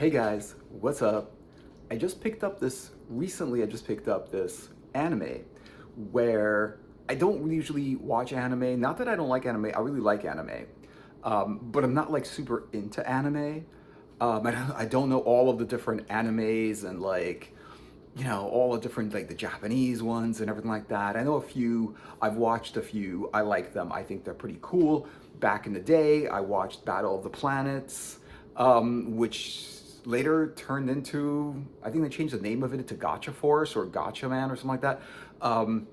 Hey guys, what's up? I just picked up this recently. I just picked up this anime where I don't really usually watch anime. Not that I don't like anime, I really like anime. But I'm not like super into anime. I don't know all of the different animes and all the different like the Japanese ones and everything like that. I know a few, I've watched a few, I like them, I think they're pretty cool. Back in the day, I watched Battle of the Planets, which later turned into, I think they changed the name of it to Gotcha Force or Gotcha Man or something like that. Um,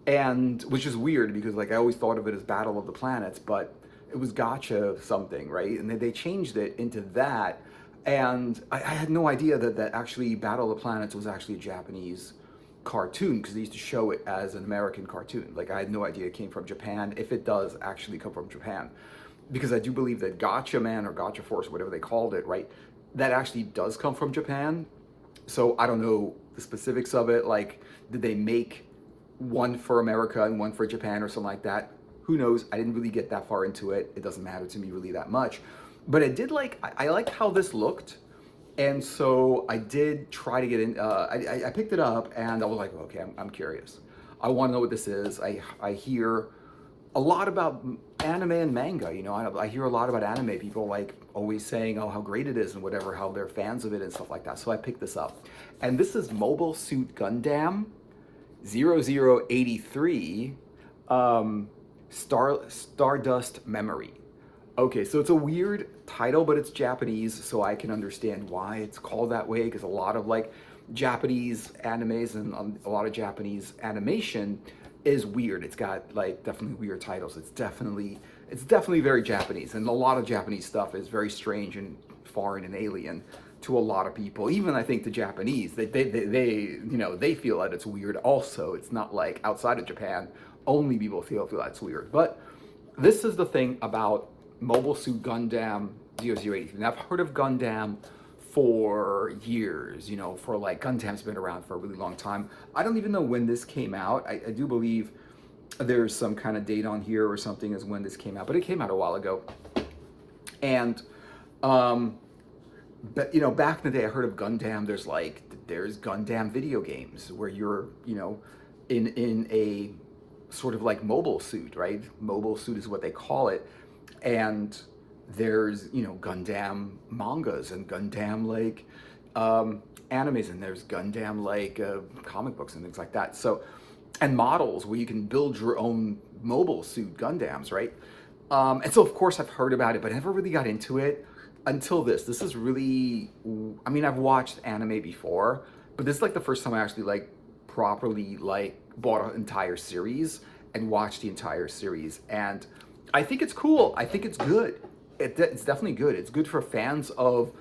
and which is weird because like I always thought of it as Battle of the Planets, but it was Gotcha something, right? And they changed it into that. And I had no idea that actually Battle of the Planets was actually a Japanese cartoon because they used to show it as an American cartoon. Like I had no idea it came from Japan, if it does actually come from Japan. Because I do believe that Gotcha Man or Gotcha Force, whatever they called it, right? That actually does come from Japan. So I don't know the specifics of it. Like, did they make one for America and one for Japan or something like that? Who knows? I didn't really get that far into it. It doesn't matter to me really that much. But I did like, I liked how this looked. And so I did try to get in. I picked it up and I was like, okay, I'm curious. I want to know what this is. I hear a lot about anime and manga. I hear a lot about anime. People like always saying, oh, how great it is and whatever, how they're fans of it and stuff like that. So I picked this up. And this is Mobile Suit Gundam 0083 Stardust Memory. Okay, so it's a weird title, but it's Japanese, so I can understand why it's called that way, because a lot of like Japanese animes and a lot of Japanese animation is weird. It's got like definitely weird titles. It's definitely very Japanese, and a lot of Japanese stuff is very strange and foreign and alien to a lot of people. Even I think the Japanese, they feel that it's weird also. It's not like outside of Japan only people feel that's weird. But this is the thing about Mobile Suit Gundam 0083. And I've heard of Gundam for years, for like Gundam's been around for a really long time. I don't even know when this came out. I do believe there's some kind of date on here or something as when this came out, but it came out a while ago. And but back in the day I heard of Gundam. There's Gundam video games where you're, in a sort of like mobile suit, right? Mobile suit is what they call it. And there's, Gundam mangas and Gundam like animes, and there's Gundam like comic books and things like that. So, and models where you can build your own mobile suit Gundams, right? And so of course I've heard about it, but I never really got into it until this. This is really, I mean, I've watched anime before, but this is like the first time I actually like properly like bought an entire series and watched the entire series. And I think it's cool. I think it's good. It's definitely good. It's good for fans of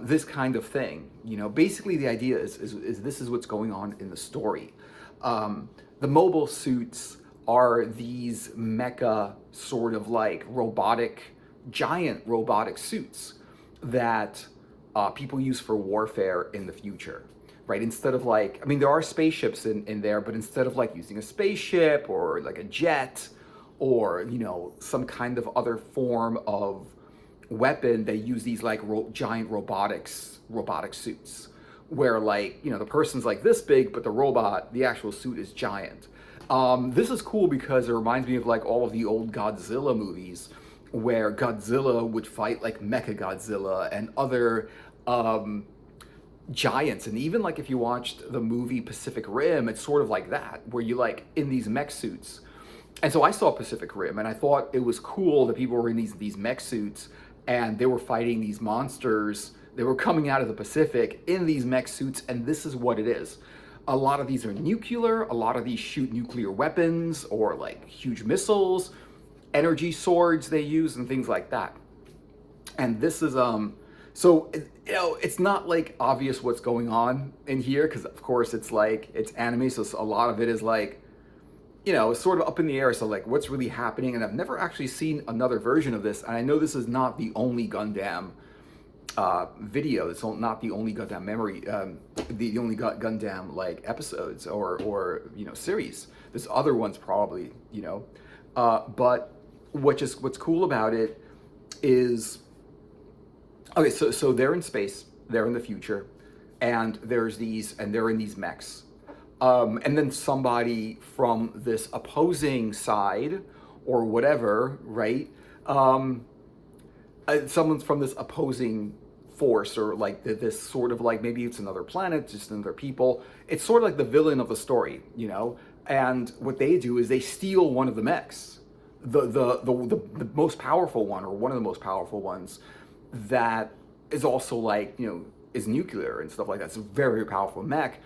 this kind of thing. Basically the idea is this is what's going on in the story. The mobile suits are these mecha sort of like giant robotic suits that people use for warfare in the future, right? Instead of like, I mean, there are spaceships in there, but instead of like using a spaceship or like a jet or, some kind of other form of weapon, they use these like giant robotic suits where like, the person's like this big, but the actual suit is giant. This is cool because it reminds me of like all of the old Godzilla movies where Godzilla would fight like Mecha Godzilla and other giants. And even like if you watched the movie Pacific Rim, it's sort of like that, where you like in these mech suits. And so I saw Pacific Rim and I thought it was cool that people were in these mech suits and they were fighting these monsters. They were coming out of the Pacific in these mech suits, and this is what it is. A lot of these are nuclear, a lot of these shoot nuclear weapons or like huge missiles, energy swords they use and things like that. And this is so it's not like obvious what's going on in here because of course it's like it's anime, so a lot of it is like sort of up in the air. So like what's really happening, and I've never actually seen another version of this, and I know this is not the only Gundam video. It's not the only Gundam memory, the only Gundam like episodes or series. There's other ones probably, but what's cool about it is Okay, so they're in space, they're in the future, and they're in these mechs. And then somebody from this opposing side or whatever, right? Um, Someone from this opposing force, or like this sort of like, maybe it's another planet, just another people. It's sort of like the villain of the story, you know. And what they do is they steal one of the mechs, the most powerful one, or one of the most powerful ones, that is also like, you know, is nuclear and stuff like that. It's a very, very powerful mech.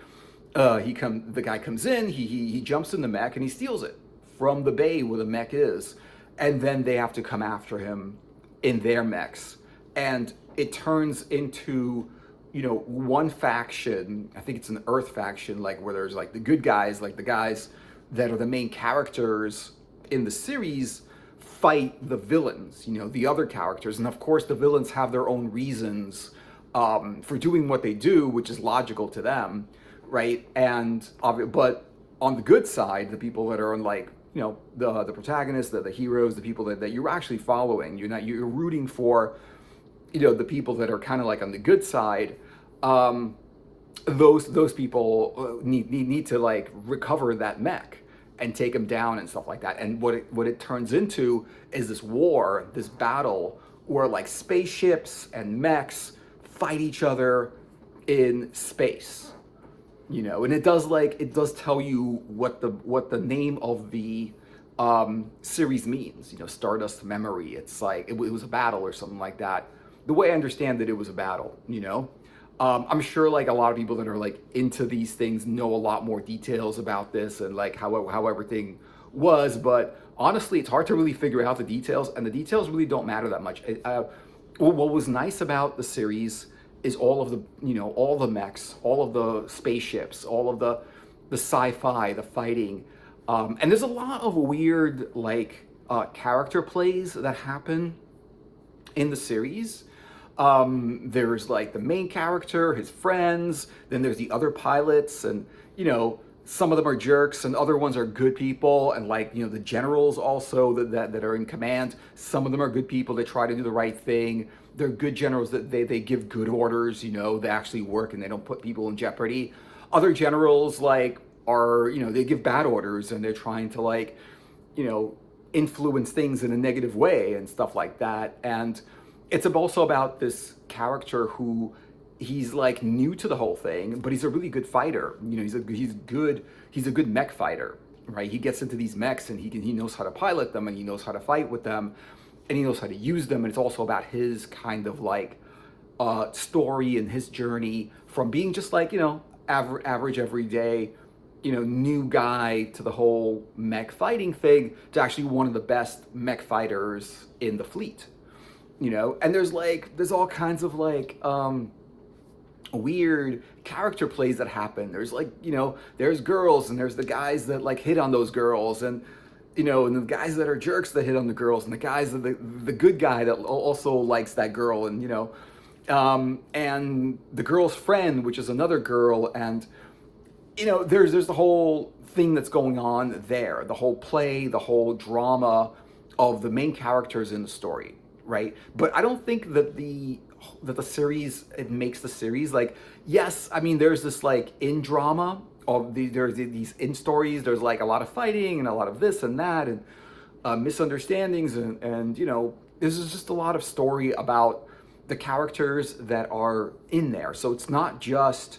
The guy comes in, he jumps in the mech and he steals it from the bay where the mech is, and then they have to come after him in their mechs, and it turns into, you know, one faction. I think it's an Earth faction, like where there's like the good guys, like the guys that are the main characters in the series, fight the villains, you know, the other characters, and of course the villains have their own reasons for doing what they do, which is logical to them, right? And but on the good side, the people that are on, like, you know, the protagonists, the heroes, the people that you're actually following, you're rooting for, you know, the people that are kind of like on the good side. Those people need to like recover that mech and take them down and stuff like that. And what it turns into is this war, this battle, where like spaceships and mechs fight each other in space, you know. And it does tell you what the name of the series means, you know, Stardust Memory. It's like it was a battle or something like that. The way I understand it was a battle, you know. I'm sure like a lot of people that are like into these things know a lot more details about this and like how everything was, but honestly, it's hard to really figure out the details, and the details really don't matter that much. What was nice about the series is all of the, you know, all the mechs, all of the spaceships, all of the sci-fi, the fighting, and there's a lot of weird like character plays that happen in the series. There's like the main character, his friends, then there's the other pilots, and, you know, some of them are jerks and other ones are good people, and like, you know, the generals also that are in command, some of them are good people, they try to do the right thing. They're good generals, that they give good orders, you know, they actually work and they don't put people in jeopardy. Other generals like are, you know, they give bad orders and they're trying to like, you know, influence things in a negative way and stuff like that. And it's also about this character who, he's like new to the whole thing, but he's a really good fighter. You know, he's a good mech fighter, right? He gets into these mechs and he knows how to pilot them, and he knows how to fight with them, and he knows how to use them. And it's also about his kind of like story and his journey from being just like, you know, average everyday, you know, new guy to the whole mech fighting thing, to actually one of the best mech fighters in the fleet. You know, and there's all kinds of like weird character plays that happen. There's like, you know, there's girls, and there's the guys that like hit on those girls, and, you know, and the guys that are jerks that hit on the girls, and the guys that the good guy that also likes that girl, and, you know, and the girl's friend, which is another girl, and, you know, there's the whole thing that's going on there, the whole play, the whole drama of the main characters in the story, right? But I don't think that the series, it makes the series like, yes, I mean, there's this like in drama of there's these in stories, there's like a lot of fighting and a lot of this and that, and misunderstandings, and, you know, this is just a lot of story about the characters that are in there. So it's not just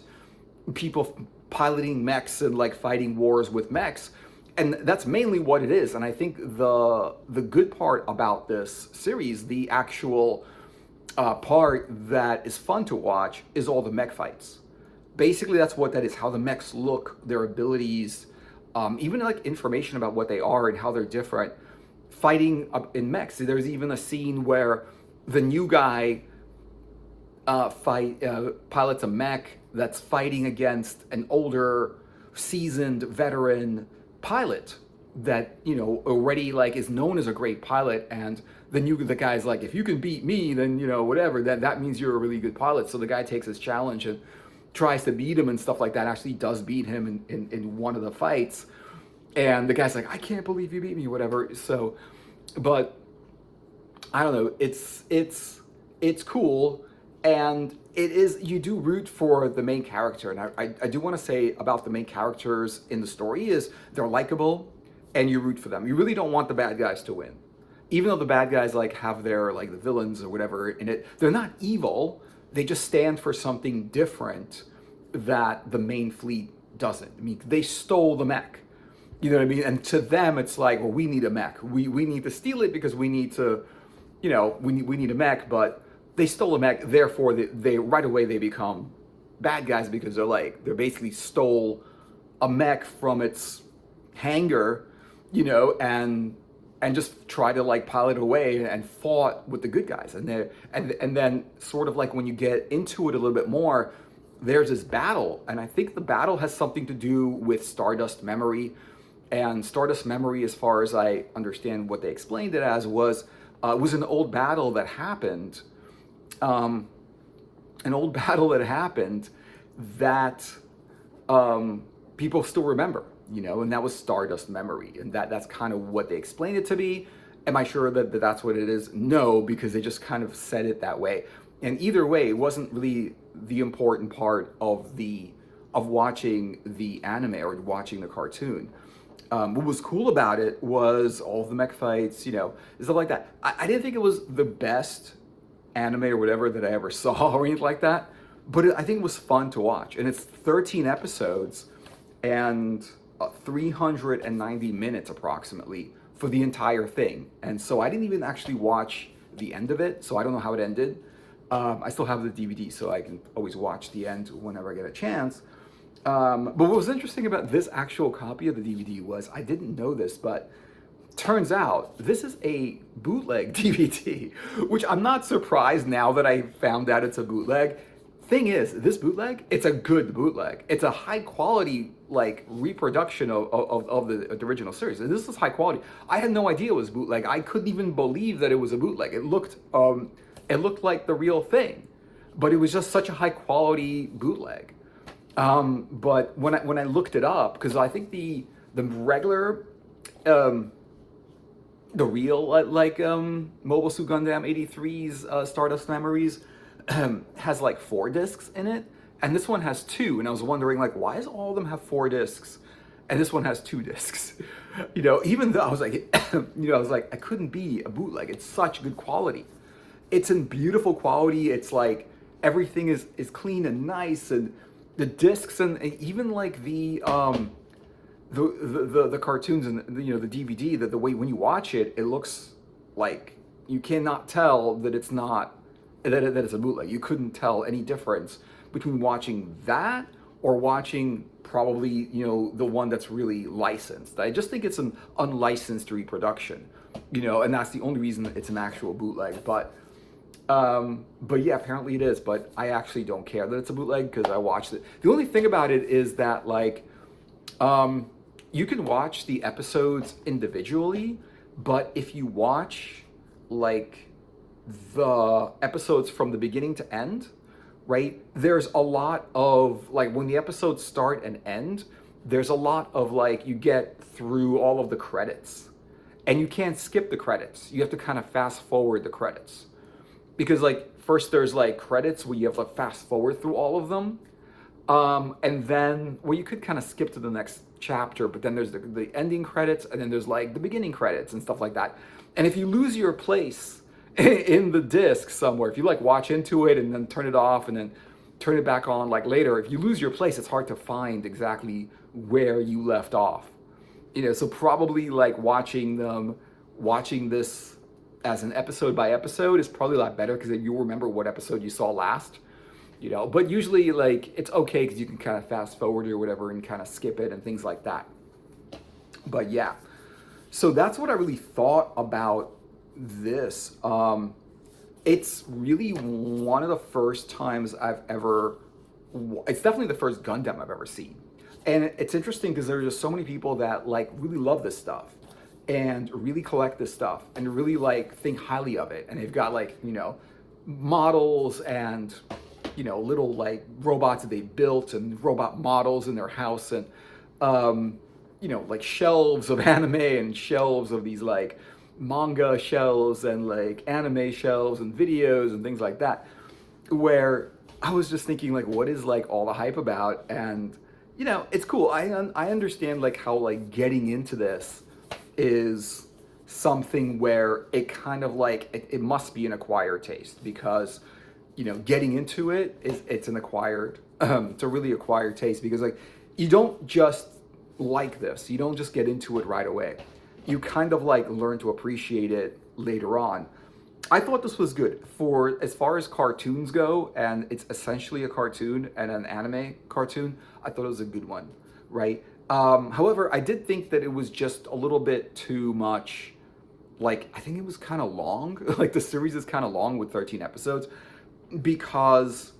people piloting mechs and like fighting wars with mechs. And that's mainly what it is. And I think the good part about this series, the actual part that is fun to watch, is all the mech fights. Basically, that's what that is, how the mechs look, their abilities, even like information about what they are and how they're different. Fighting in mechs. There's even a scene where the new guy pilots a mech that's fighting against an older, seasoned veteran pilot that, you know, already like is known as a great pilot. And the guy's like, if you can beat me, then, you know, whatever, that means you're a really good pilot. So the guy takes his challenge and tries to beat him and stuff like that. Actually does beat him in one of the fights, and the guy's like, I can't believe you beat me, whatever. So, but I don't know, it's cool. And it is, you do root for the main character. And I do want to say about the main characters in the story is they're likable and you root for them. You really don't want the bad guys to win. Even though the bad guys like have their, like the villains or whatever in it, they're not evil. They just stand for something different that the main fleet doesn't. I mean, they stole the mech. You know what I mean? And to them, it's like, well, we need a mech. We need to steal it because we need to, you know, we need a mech, but they stole a mech, therefore they right away they become bad guys because they basically stole a mech from its hangar, you know, and just try to like pilot away and fought with the good guys. And then sort of like when you get into it a little bit more, there's this battle, and I think the battle has something to do with Stardust memory. And Stardust memory, as far as I understand what they explained it as, was an old battle that happened. That people still remember, you know, and that was Stardust memory, and that's kind of what they explained it to be. Am I sure that that's what it is? No, because they just kind of said it that way. And either way, it wasn't really the important part of watching the anime or watching the cartoon. What was cool about it was all of the mech fights, you know, stuff like that. I didn't think it was the best anime or whatever that I ever saw or anything like that, but I think it was fun to watch. And it's 13 episodes and 390 minutes approximately for the entire thing. And so I didn't even actually watch the end of it, so I don't know how it ended. I still have the DVD, so I can always watch the end whenever I get a chance. But what was interesting about this actual copy of the DVD was, I didn't know this, but turns out this is a bootleg DVD, which I'm not surprised now that I found out it's a bootleg. Thing is, this bootleg, it's a good bootleg. It's a high quality like reproduction of the original series. And this is high quality. I had no idea it was bootleg. I couldn't even believe that it was a bootleg. It looked like the real thing, but it was just such a high quality bootleg. But when I looked it up, because I think the regular, the real Mobile Suit Gundam 83's Stardust Memories has like 4 discs in it, and this one has 2. And I was wondering, like, why does all of them have 4 discs, and this one has 2 discs? You know, even though I was like, I couldn't be a bootleg. It's such good quality. It's in beautiful quality. It's like everything is clean and nice, and the discs and even like the cartoons and the DVD, that the way when you watch it, it looks like you cannot tell that it's not that it's a bootleg. You couldn't tell any difference between watching that or watching probably the one that's really licensed. I just think it's an unlicensed reproduction, and that's the only reason it's an actual bootleg. But yeah, apparently it is, but I actually don't care that it's a bootleg because I watched it. The only thing about it is that you can watch the episodes individually, but if you watch the episodes from the beginning to end, right, there's a lot of when the episodes start and end, there's a lot of you get through all of the credits, and you can't skip the credits. You have to kind of fast forward the credits. Because first there's credits where you have to fast forward through all of them, and then you could kind of skip to the next chapter, but then there's the ending credits, and then there's the beginning credits and stuff like that. And if you lose your place in the disc somewhere, if you watch into it and then turn it off and then turn it back on later, if you lose your place, it's hard to find exactly where you left off. So probably watching this as an episode by episode is probably a lot better, because you'll remember what episode you saw last, but usually it's okay because you can kind of fast forward or whatever and kind of skip it and things like that. But yeah, so that's what I really thought about this. It's really one of the first times it's definitely the first Gundam I've ever seen. And it's interesting because there's just so many people that really love this stuff and really collect this stuff and really think highly of it. And they've got models and little robots that they built and robot models in their house, and shelves of anime and shelves of these manga shelves and anime shelves and videos and things like that. where I was just thinking like, what is like all the hype about? And it's cool. I understand like how like getting into this is something where it kind of like it must be an acquired taste because getting into it is it's an acquired it's a really acquired taste because like you don't just like this, you don't just get into it right away, you kind of like learn to appreciate it later on. I thought this was good for as far as cartoons go, and it's essentially a cartoon and an anime cartoon. I thought it was a good one, right? However, I did think that it was just a little bit too much. Like, I think it was kind of long. Like, the series is kind of long with 13 episodes because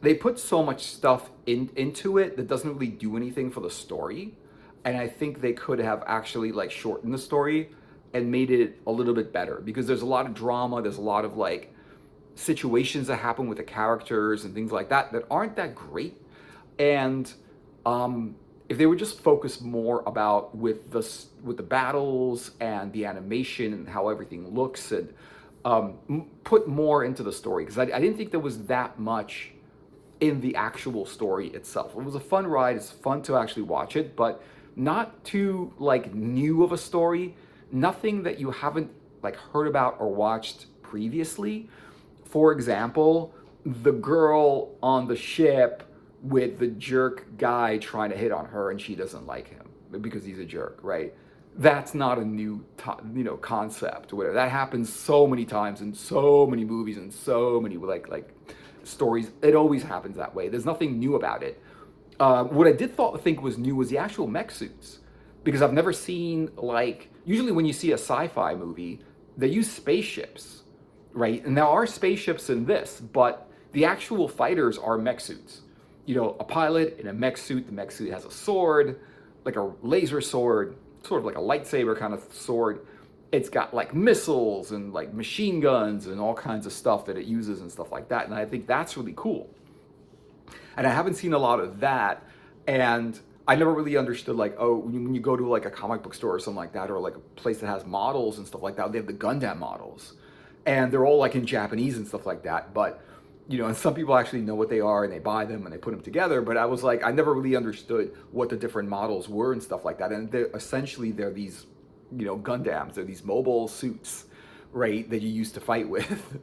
they put so much stuff into it that doesn't really do anything for the story. And I think they could have actually like shortened the story and made it a little bit better because there's a lot of drama, there's a lot of like situations that happen with the characters and things like that that aren't that great. And if they would just focus more about with the battles and the animation and how everything looks and put more into the story, because I didn't think there was that much in the actual story itself. It was a fun ride. It's fun to actually watch it, but not too like new of a story. Nothing that you haven't like heard about or watched previously. For example, the girl on the ship with the jerk guy trying to hit on her and she doesn't like him because he's a jerk, right? That's not a new concept or whatever. That happens so many times in so many movies and so many like stories. It always happens that way. There's nothing new about it. What I did think was new was the actual mech suits, because I've never seen like, usually when you see a sci-fi movie, they use spaceships, right? And there are spaceships in this, but the actual fighters are mech suits. A pilot in a mech suit. The mech suit has a sword, like a laser sword, sort of like a lightsaber kind of sword. It's got like missiles and like machine guns and all kinds of stuff that it uses and stuff like that. And I think that's really cool. And I haven't seen a lot of that. And I never really understood like, oh, when you go to like a comic book store or something like that, or like a place that has models and stuff like that, they have the Gundam models. And they're all like in Japanese and stuff like that. But and some people actually know what they are and they buy them and they put them together. But I was like, I never really understood what the different models were and stuff like that. And they're these, Gundams. They're these mobile suits, right, that you use to fight with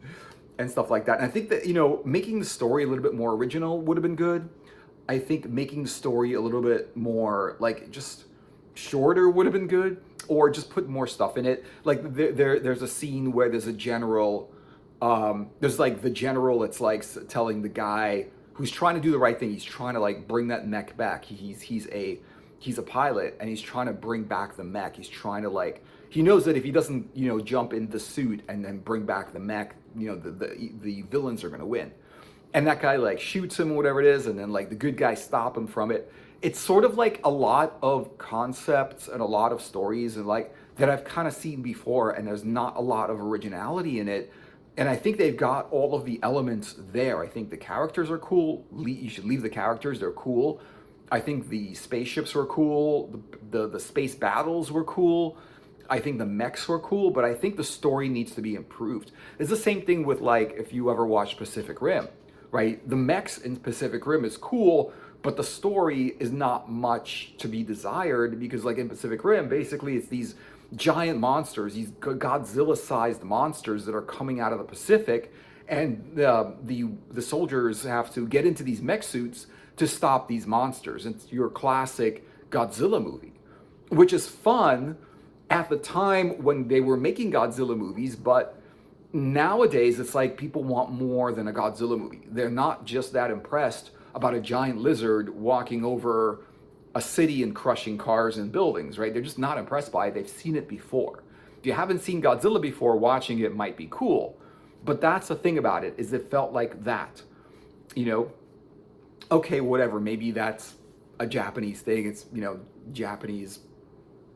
and stuff like that. And I think that, making the story a little bit more original would have been good. I think making the story a little bit more like just shorter would have been good, or just put more stuff in it. Like there's a scene where there's a general. There's like the general, it's like telling the guy who's trying to do the right thing. He's trying to like bring that mech back. He's a pilot and he's trying to bring back the mech. He's trying to like, he knows that if he doesn't, jump in the suit and then bring back the mech, the villains are going to win. And that guy like shoots him or whatever it is. And then like the good guys stop him from it. It's sort of like a lot of concepts and a lot of stories and like that I've kind of seen before. And there's not a lot of originality in it. And I think they've got all of the elements there. I think the characters are cool. You should leave the characters. They're cool. I think the spaceships were cool. The space battles were cool. I think the mechs were cool. But I think the story needs to be improved. It's the same thing with like if you ever watch Pacific Rim, right? The mechs in Pacific Rim is cool, but the story is not much to be desired because like in Pacific Rim, basically it's these giant monsters, these Godzilla-sized monsters that are coming out of the Pacific, and the soldiers have to get into these mech suits to stop these monsters. It's your classic Godzilla movie, which is fun at the time when they were making Godzilla movies, but nowadays it's like people want more than a Godzilla movie. They're not just that impressed about a giant lizard walking over a city and crushing cars and buildings, right? They're just not impressed by it. They've seen it before. If you haven't seen Godzilla before, watching it might be cool. But that's the thing about it, is it felt like that. Okay, whatever, maybe that's a Japanese thing. It's, Japanese,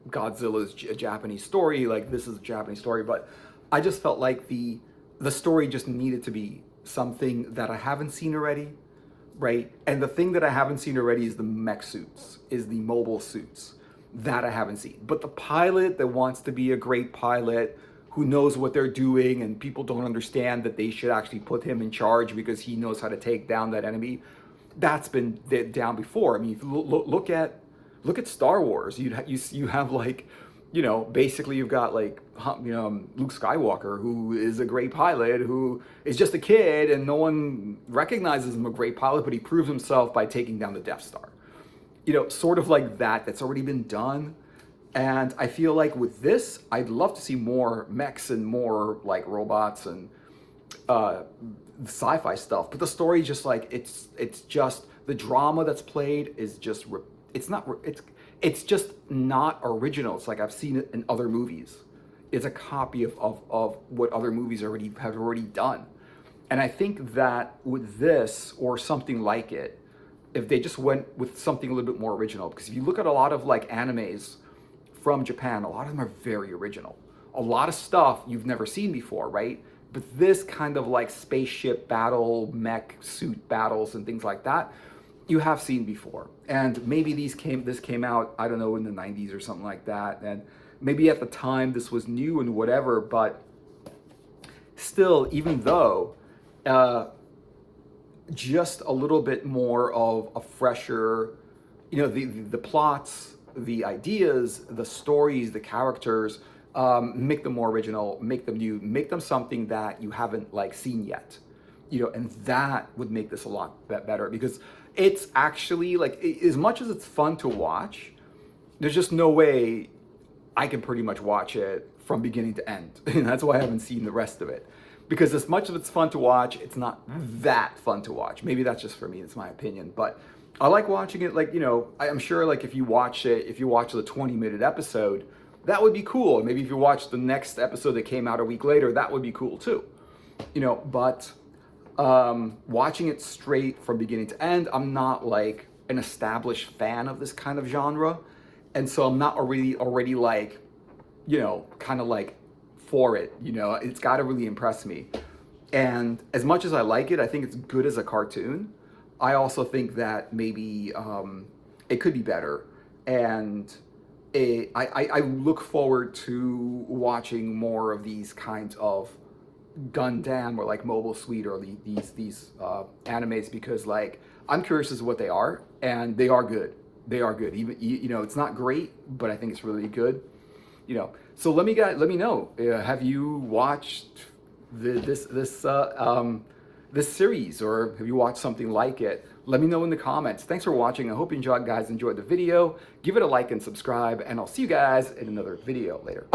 Godzilla's a Japanese story, like this is a Japanese story, but I just felt like the story just needed to be something that I haven't seen already. Right? And the thing that I haven't seen already is the mech suits, is the mobile suits that I haven't seen. But the pilot that wants to be a great pilot, who knows what they're doing, and people don't understand that they should actually put him in charge because he knows how to take down that enemy. That's been down before. I mean, if you look at Star Wars. You have like, basically you've got like, Luke Skywalker, who is a great pilot, who is just a kid, and no one recognizes him a great pilot, but he proves himself by taking down the Death Star. Sort of like that. That's already been done. And I feel like with this, I'd love to see more mechs and more like robots and sci-fi stuff. But the story just like it's just the drama that's played is just it's just not original. It's like I've seen it in other movies. It's a copy of what other movies have already done. And I think that with this or something like it, if they just went with something a little bit more original, because if you look at a lot of like animes from Japan, a lot of them are very original. A lot of stuff you've never seen before, right? But this kind of like spaceship battle, mech suit battles and things like that, you have seen before. And maybe this came out, I don't know, in the 90s or something like that. And maybe at the time this was new and whatever, but still, even though just a little bit more of a fresher, the plots, the ideas, the stories, the characters, make them more original, make them new, make them something that you haven't like seen yet, and that would make this a lot better, because it's actually like, as much as it's fun to watch, there's just no way I can pretty much watch it from beginning to end. And that's why I haven't seen the rest of it, because as much as it's fun to watch, it's not that fun to watch. Maybe that's just for me, it's my opinion, but I like watching it. Like, I'm sure like if you watch the 20-minute episode, that would be cool. Maybe if you watch the next episode that came out a week later, that would be cool too. But watching it straight from beginning to end, I'm not like an established fan of this kind of genre. And so I'm not already like, kind of like for it, it's got to really impress me. And as much as I like it, I think it's good as a cartoon. I also think that maybe it could be better. And I look forward to watching more of these kinds of Gundam or like Mobile Suit or these animes, because like I'm curious as to what they are, and they are good. They are good. Even it's not great, but I think it's really good. So let me know. Have you watched this series, or have you watched something like it? Let me know in the comments. Thanks for watching. I hope you guys enjoyed the video. Give it a like and subscribe, and I'll see you guys in another video later.